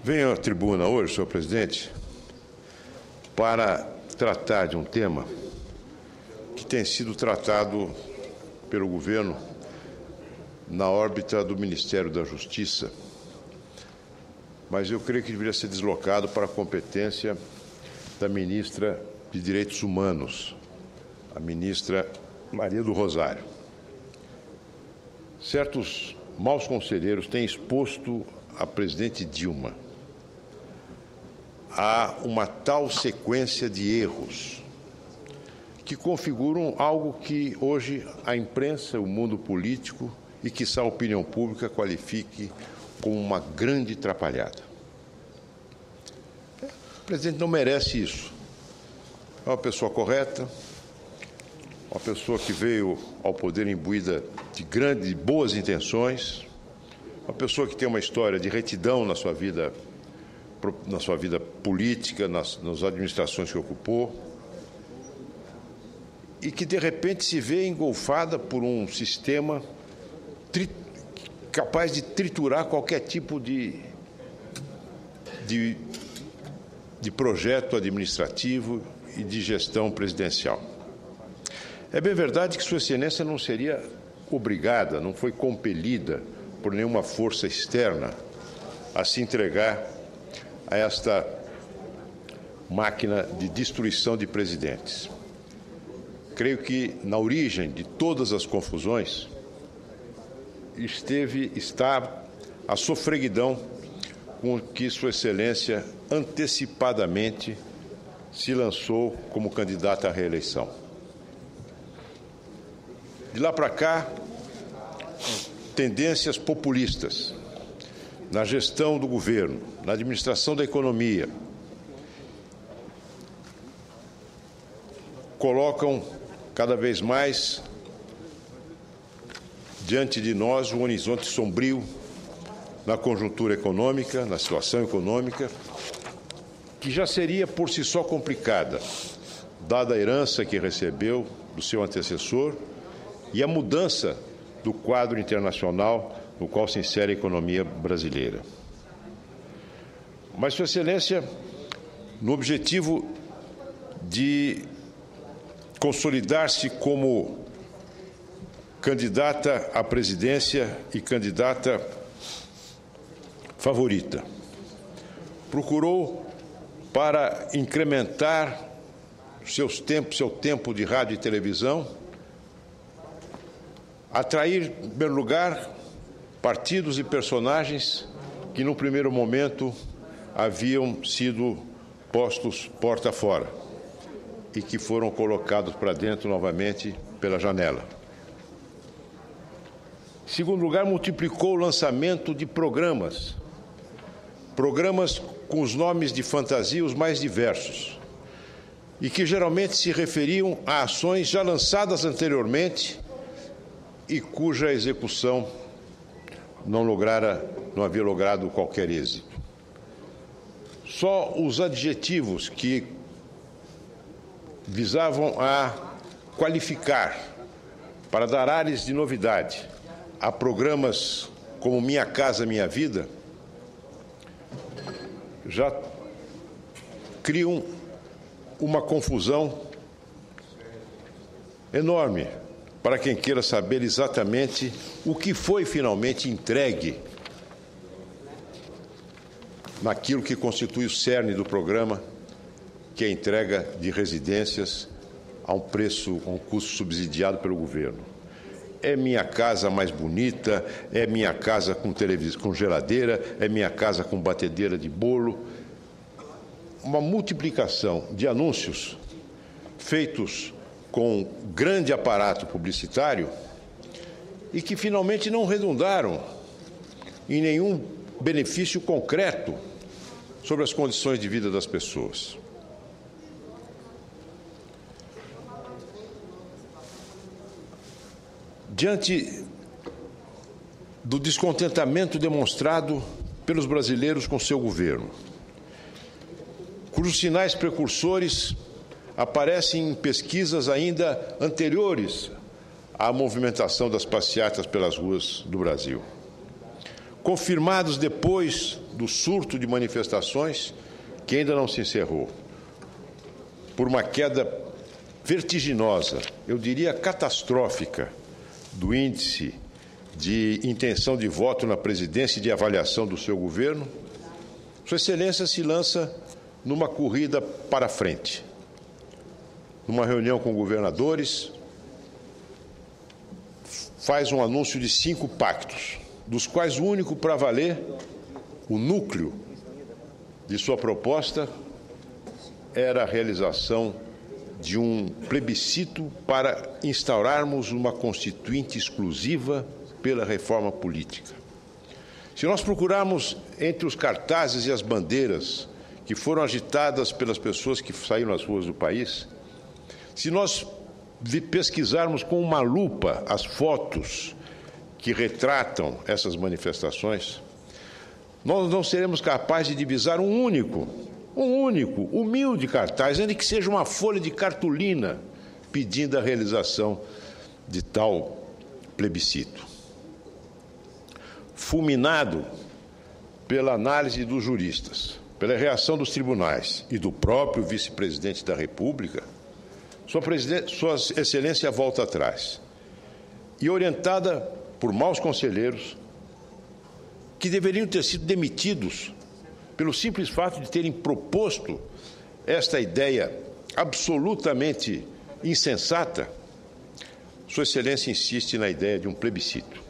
Venho à tribuna hoje, senhor presidente, para tratar de um tema que tem sido tratado pelo governo na órbita do Ministério da Justiça, mas eu creio que deveria ser deslocado para a competência da ministra de Direitos Humanos, a ministra Maria do Rosário. Certos maus conselheiros têm exposto a presidente Dilma a uma tal sequência de erros que configuram algo que hoje a imprensa, o mundo político e, quiçá, a opinião pública qualifique como uma grande trapalhada. O presidente não merece isso. É uma pessoa correta, uma pessoa que veio ao poder imbuída de boas intenções, uma pessoa que tem uma história de retidão na sua vida política, nas administrações que ocupou, e que, de repente, se vê engolfada por um sistema capaz de triturar qualquer tipo de projeto administrativo e de gestão presidencial. É bem verdade que Sua Excelência não seria obrigada, não foi compelida por nenhuma força externa a se entregar a esta máquina de destruição de presidentes. Creio que na origem de todas as confusões está a sofreguidão com que Sua Excelência antecipadamente se lançou como candidata à reeleição. De lá para cá, tendências populistas na gestão do governo, na administração da economia, colocam cada vez mais diante de nós um horizonte sombrio na conjuntura econômica, na situação econômica, que já seria por si só complicada, dada a herança que recebeu do seu antecessor e a mudança do quadro internacional no qual se insere a economia brasileira. Mas, Sua Excelência, no objetivo de consolidar-se como candidata à presidência e candidata favorita, procurou, para incrementar seu tempo de rádio e televisão, atrair, em primeiro lugar, partidos e personagens que, no primeiro momento, haviam sido postos porta fora e que foram colocados para dentro novamente pela janela. Em segundo lugar, multiplicou o lançamento de programas com os nomes de fantasia os mais diversos e que geralmente se referiam a ações já lançadas anteriormente e cuja execução não havia logrado qualquer êxito. Só os adjetivos que visavam a qualificar, para dar ares de novidade, a programas como Minha Casa Minha Vida, já criam uma confusão enorme para quem queira saber exatamente o que foi finalmente entregue naquilo que constitui o cerne do programa, que é a entrega de residências a um custo subsidiado pelo governo. É minha casa mais bonita, é minha casa com televisão, com geladeira, é minha casa com batedeira de bolo. Uma multiplicação de anúncios feitos com grande aparato publicitário e que finalmente não redundaram em nenhum benefício concreto sobre as condições de vida das pessoas. Diante do descontentamento demonstrado pelos brasileiros com seu governo, cujos sinais precursores aparecem em pesquisas ainda anteriores à movimentação das passeatas pelas ruas do Brasil, confirmados depois do surto de manifestações que ainda não se encerrou, por uma queda vertiginosa, eu diria catastrófica, do índice de intenção de voto na presidência e de avaliação do seu governo, Sua Excelência se lança numa corrida para frente. Numa reunião com governadores, faz um anúncio de 5 pactos, dos quais o único para valer, o núcleo de sua proposta, era a realização de um plebiscito para instaurarmos uma constituinte exclusiva pela reforma política. Se nós procurarmos entre os cartazes e as bandeiras que foram agitadas pelas pessoas que saíram às ruas do país, se nós pesquisarmos com uma lupa as fotos que retratam essas manifestações, nós não seremos capazes de divisar um único, humilde cartaz, ainda que seja uma folha de cartolina, pedindo a realização de tal plebiscito. Fulminado pela análise dos juristas, pela reação dos tribunais e do próprio vice-presidente da República, Sua Excelência volta atrás. E orientada por maus conselheiros, que deveriam ter sido demitidos pelo simples fato de terem proposto esta ideia absolutamente insensata, Sua Excelência insiste na ideia de um plebiscito.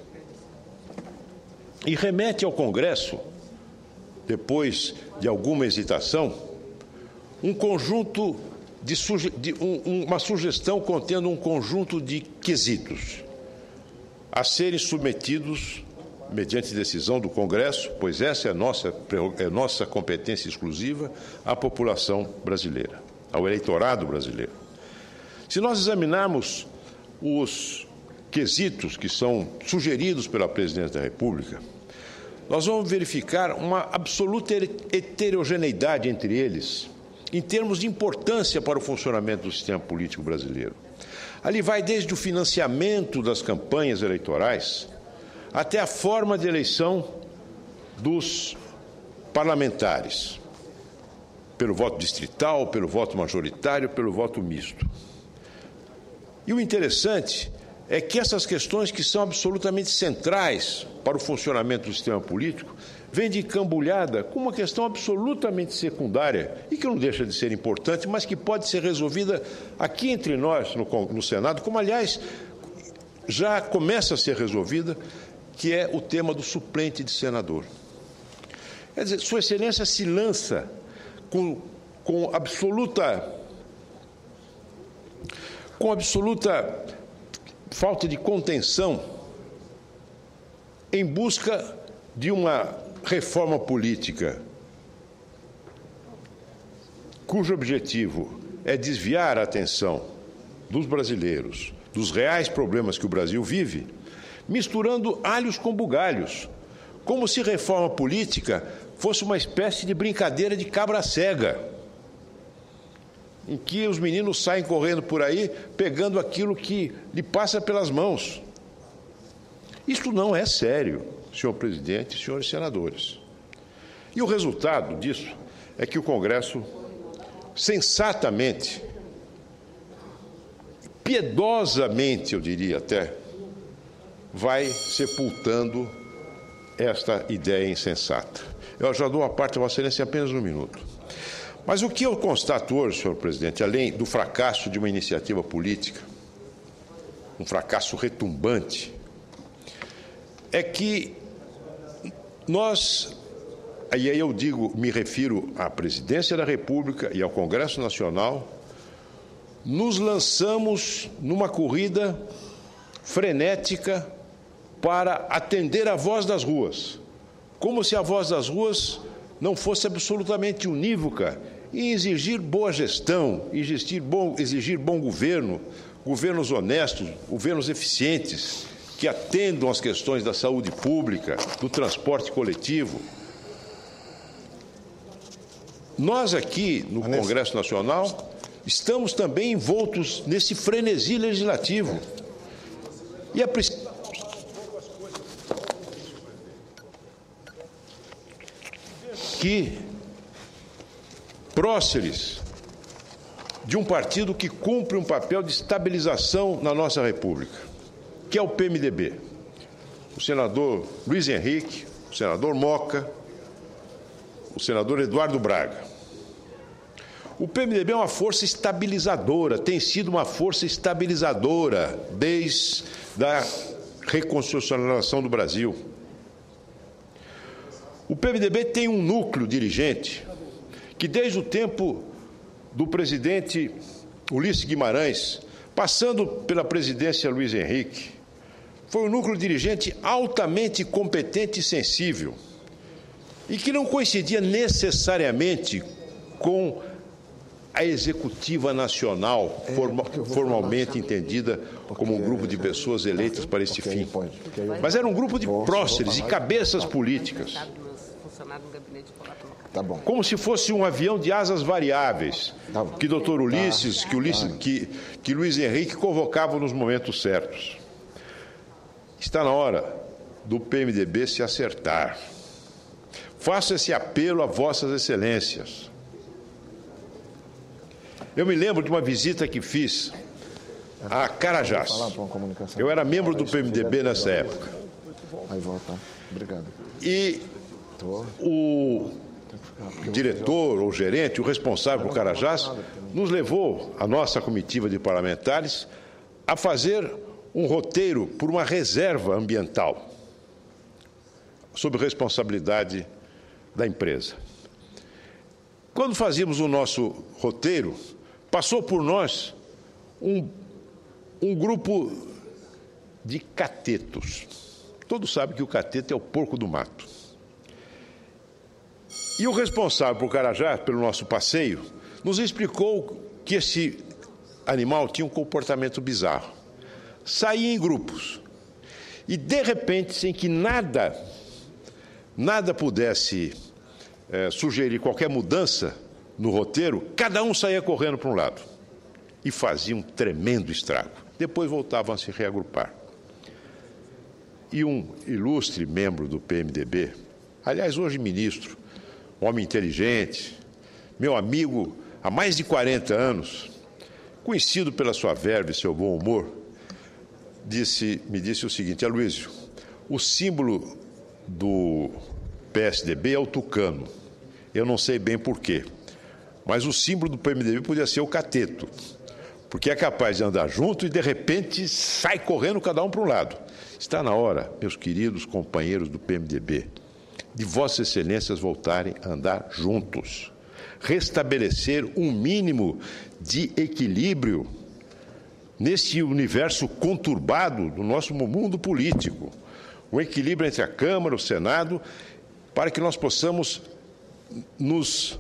E remete ao Congresso, depois de alguma hesitação, um conjunto uma sugestão contendo um conjunto de quesitos a serem submetidos, mediante decisão do Congresso, pois essa é nossa competência exclusiva, à população brasileira, ao eleitorado brasileiro. Se nós examinarmos os quesitos que são sugeridos pela Presidência da República, nós vamos verificar uma absoluta heterogeneidade entre eles, em termos de importância para o funcionamento do sistema político brasileiro. Ali vai desde o financiamento das campanhas eleitorais até a forma de eleição dos parlamentares, pelo voto distrital, pelo voto majoritário, pelo voto misto. E o interessante é que essas questões que são absolutamente centrais para o funcionamento do sistema político vêm de cambulhada com uma questão absolutamente secundária e que não deixa de ser importante, mas que pode ser resolvida aqui entre nós, no Senado, como, aliás, já começa a ser resolvida, que é o tema do suplente de senador. Quer dizer, Sua Excelência se lança com absoluta falta de contenção em busca de uma reforma política cujo objetivo é desviar a atenção dos brasileiros dos reais problemas que o Brasil vive, misturando alhos com bugalhos, como se reforma política fosse uma espécie de brincadeira de cabra cega, em que os meninos saem correndo por aí, pegando aquilo que lhe passa pelas mãos. Isto não é sério, senhor presidente e senhores senadores. E o resultado disso é que o Congresso, sensatamente, piedosamente, eu diria até, vai sepultando esta ideia insensata. Eu já dou a parte a Vossa Excelência em apenas um minuto. Mas o que eu constato hoje, senhor presidente, além do fracasso de uma iniciativa política, um fracasso retumbante, é que nós, e aí eu digo, me refiro à Presidência da República e ao Congresso Nacional, nos lançamos numa corrida frenética para atender a voz das ruas, como se a voz das ruas não fosse absolutamente unívoca em exigir boa gestão, exigir bom governo, governos honestos, governos eficientes, que atendam às questões da saúde pública, do transporte coletivo. Nós aqui, no Congresso Nacional, estamos também envoltos nesse frenesi legislativo. E é preciso... aqui próceres de um partido que cumpre um papel de estabilização na nossa República, que é o PMDB. O senador Luiz Henrique, o senador Moca, o senador Eduardo Braga. O PMDB é uma força estabilizadora, tem sido uma força estabilizadora desde a reconstitucionalização do Brasil. O PMDB tem um núcleo dirigente que, desde o tempo do presidente Ulisses Guimarães, passando pela presidência Luiz Henrique, foi um núcleo dirigente altamente competente e sensível e que não coincidia necessariamente com a executiva nacional, formalmente entendida como um grupo de pessoas eleitas para este fim. Mas era um grupo de próceres e cabeças políticas, como se fosse um avião de asas variáveis, que Dr. Ulisses, que Luiz Henrique convocava nos momentos certos. Está na hora do PMDB se acertar. Faço esse apelo a vossas excelências. Eu me lembro de uma visita que fiz a Carajás. Eu era membro do PMDB nessa época. Obrigado. E o diretor ou gerente, o responsável por Carajás, nos levou, a nossa comitiva de parlamentares, a fazer um roteiro por uma reserva ambiental, sob responsabilidade da empresa. Quando fazíamos o nosso roteiro, passou por nós um grupo de catetos. Todos sabem que o cateto é o porco do mato. E o responsável por Carajás, pelo nosso passeio, nos explicou que esse animal tinha um comportamento bizarro. Saía em grupos e, de repente, sem que nada pudesse sugerir qualquer mudança no roteiro, cada um saía correndo para um lado e fazia um tremendo estrago. Depois voltavam a se reagrupar. E um ilustre membro do PMDB, aliás, hoje ministro, homem inteligente, meu amigo há mais de 40 anos, conhecido pela sua verve e seu bom humor, me disse o seguinte: Aloysio, o símbolo do PSDB é o tucano. Eu não sei bem porquê, mas o símbolo do PMDB podia ser o cateto, porque é capaz de andar junto e, de repente, sai correndo cada um para um lado. Está na hora, meus queridos companheiros do PMDB, de vossas excelências voltarem a andar juntos, restabelecer um mínimo de equilíbrio nesse universo conturbado do nosso mundo político, um equilíbrio entre a Câmara e o Senado, para que nós possamos nos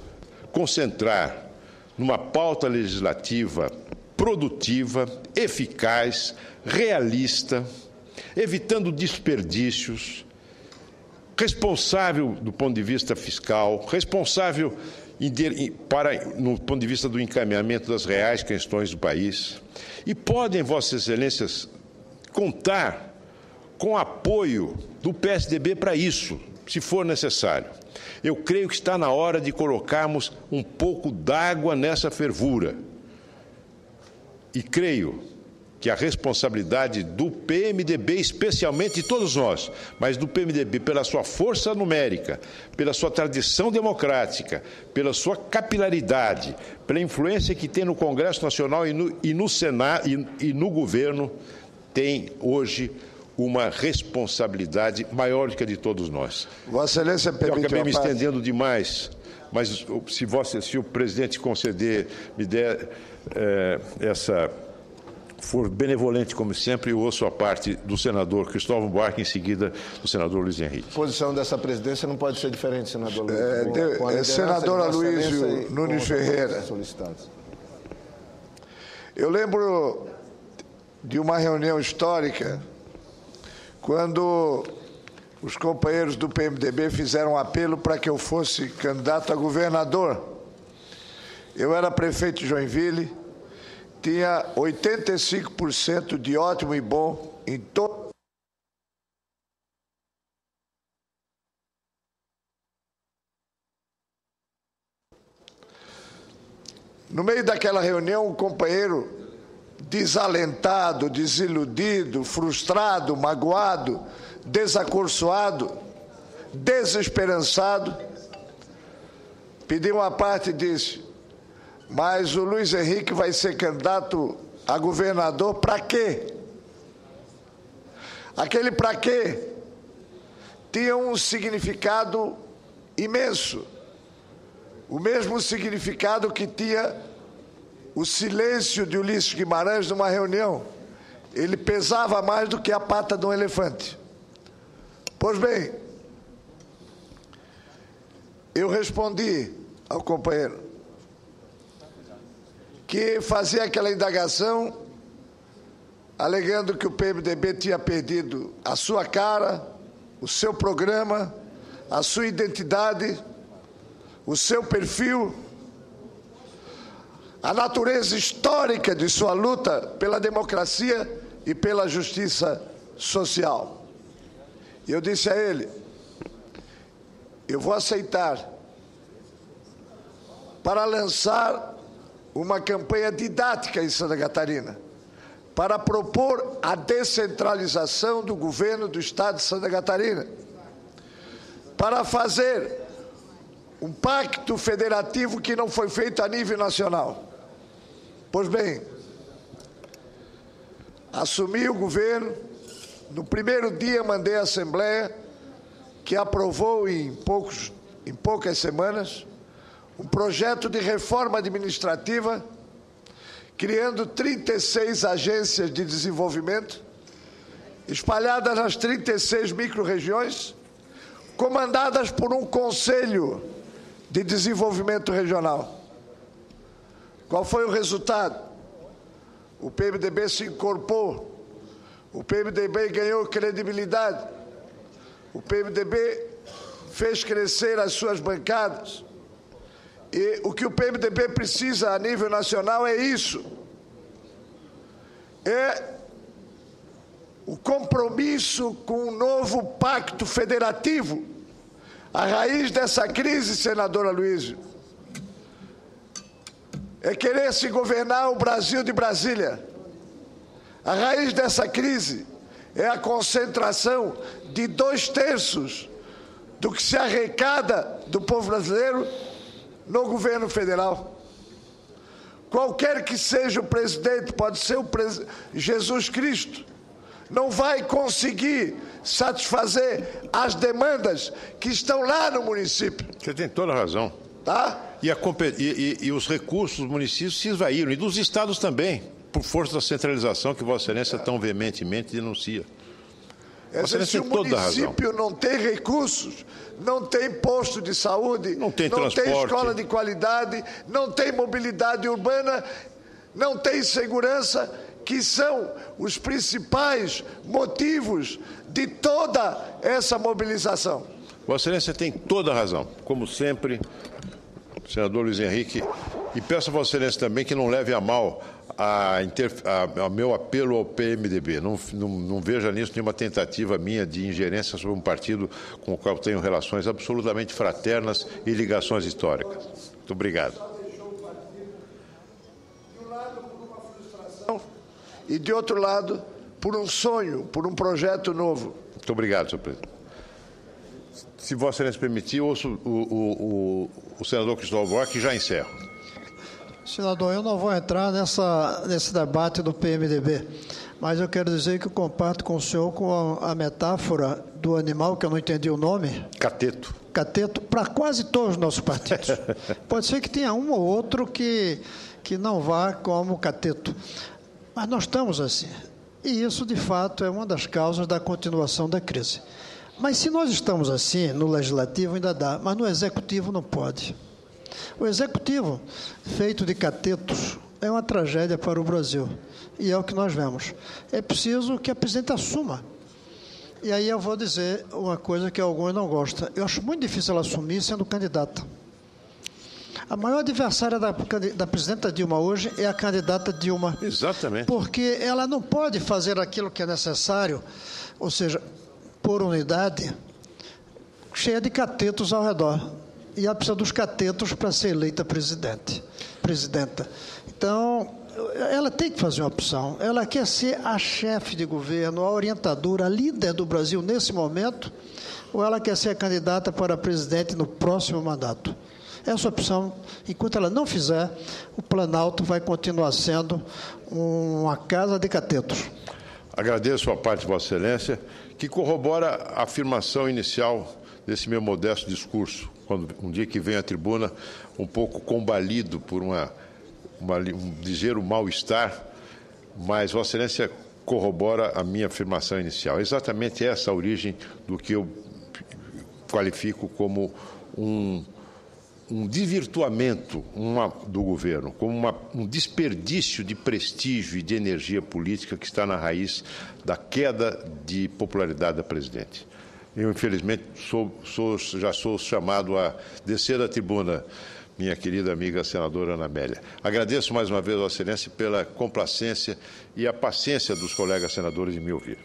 concentrar numa pauta legislativa produtiva, eficaz, realista, evitando desperdícios, responsável do ponto de vista fiscal, responsável no ponto de vista do encaminhamento das reais questões do país. E podem, vossas excelências, contar com o apoio do PSDB para isso, se for necessário. Eu creio que está na hora de colocarmos um pouco d'água nessa fervura. E creio que a responsabilidade do PMDB, especialmente de todos nós, mas do PMDB pela sua força numérica, pela sua tradição democrática, pela sua capilaridade, pela influência que tem no Congresso Nacional e no Senado e no governo, tem hoje uma responsabilidade maior do que a de todos nós. Vossa Excelência permite. Eu acabei me estendendo demais, mas se o presidente conceder, me der for benevolente, como sempre, eu ouço a parte do senador Cristóvão Buarque, em seguida do senador Luiz Henrique. A posição dessa presidência não pode ser diferente, senador Luiz. Senador Aloysio Nunes Ferreira. Eu lembro de uma reunião histórica, quando os companheiros do PMDB fizeram um apelo para que eu fosse candidato a governador. Eu era prefeito de Joinville, tinha 85% de ótimo e bom em todo. No meio daquela reunião, um companheiro desalentado, desiludido, frustrado, magoado, desacorçoado, desesperançado, pediu uma parte e disse: mas o Luiz Henrique vai ser candidato a governador para quê? Aquele para quê tinha um significado imenso, o mesmo significado que tinha o silêncio de Ulisses Guimarães numa reunião. Ele pesava mais do que a pata de um elefante. Pois bem, eu respondi ao companheiro que fazia aquela indagação alegando que o PMDB tinha perdido a sua cara, o seu programa, a sua identidade, o seu perfil, a natureza histórica de sua luta pela democracia e pela justiça social. E eu disse a ele: eu vou aceitar para lançar uma campanha didática em Santa Catarina, para propor a descentralização do governo do Estado de Santa Catarina, para fazer um pacto federativo que não foi feito a nível nacional. Pois bem, assumi o governo, no primeiro dia mandei à Assembleia, que aprovou em poucas semanas, um projeto de reforma administrativa, criando 36 agências de desenvolvimento, espalhadas nas 36 micro-regiões, comandadas por um Conselho de Desenvolvimento Regional. Qual foi o resultado? O PMDB se incorporou, o PMDB ganhou credibilidade, o PMDB fez crescer as suas bancadas. E o que o PMDB precisa a nível nacional é isso. É o compromisso com um novo pacto federativo. A raiz dessa crise, senadora Luísio, é querer se governar o Brasil de Brasília. A raiz dessa crise é a concentração de 2/3 do que se arrecada do povo brasileiro no governo federal. Qualquer que seja o presidente, pode ser o Jesus Cristo, não vai conseguir satisfazer as demandas que estão lá no município. Você tem toda a razão. Tá? E os recursos dos municípios se esvaíram, e dos estados também, por força da centralização que Vossa Excelência tão veementemente denuncia. Se o município não tem recursos, não tem posto de saúde, não tem escola de qualidade, não tem mobilidade urbana, não tem segurança, que são os principais motivos de toda essa mobilização. Vossa Excelência tem toda a razão, como sempre, senador Luiz Henrique, e peço a Vossa Excelência também que não leve a mal ao meu apelo ao PMDB. Não veja nisso nenhuma tentativa minha de ingerência sobre um partido com o qual tenho relações absolutamente fraternas e ligações históricas. Muito obrigado. De um lado, por uma frustração, e de outro lado, por um sonho, por um projeto novo. Muito obrigado, senhor presidente. Se Vossa Excelência permitir, ouço o senador Cristóvão Buarque e já encerro. Senador, eu não vou entrar nesse debate do PMDB, mas eu quero dizer que eu comparto com o senhor com a metáfora do animal, que eu não entendi o nome. Cateto. Cateto, para quase todos os nossos partidos. Pode ser que tenha um ou outro que não vá como cateto, mas nós estamos assim. E isso, de fato, é uma das causas da continuação da crise. Mas se nós estamos assim, no Legislativo ainda dá, mas no Executivo não pode. O Executivo, feito de catetos, é uma tragédia para o Brasil. E é o que nós vemos. É preciso que a presidente assuma. E aí eu vou dizer uma coisa que alguns não gostam. Eu acho muito difícil ela assumir sendo candidata. A maior adversária da presidenta Dilma hoje é a candidata Dilma. Exatamente. Porque ela não pode fazer aquilo que é necessário, ou seja, por unidade, cheia de catetos ao redor. E ela precisa dos catetos para ser eleita presidente. presidenta. Então, ela tem que fazer uma opção. Ela quer ser a chefe de governo, a orientadora, a líder do Brasil nesse momento, ou ela quer ser a candidata para presidente no próximo mandato. Essa opção, enquanto ela não fizer, o Planalto vai continuar sendo uma casa de catetos. Agradeço a parte de Vossa Excelência, que corrobora a afirmação inicial desse meu modesto discurso, quando um dia que venho à tribuna um pouco combalido por um ligeiro mal-estar, mas Vossa Excelência corrobora a minha afirmação inicial. É exatamente essa a origem do que eu qualifico como um desvirtuamento do governo, como um desperdício de prestígio e de energia política que está na raiz da queda de popularidade da presidente. Eu, infelizmente, já sou chamado a descer da tribuna, minha querida amiga senadora Ana Amélia. Agradeço mais uma vez a Vossa Excelência pela complacência e a paciência dos colegas senadores em me ouvir.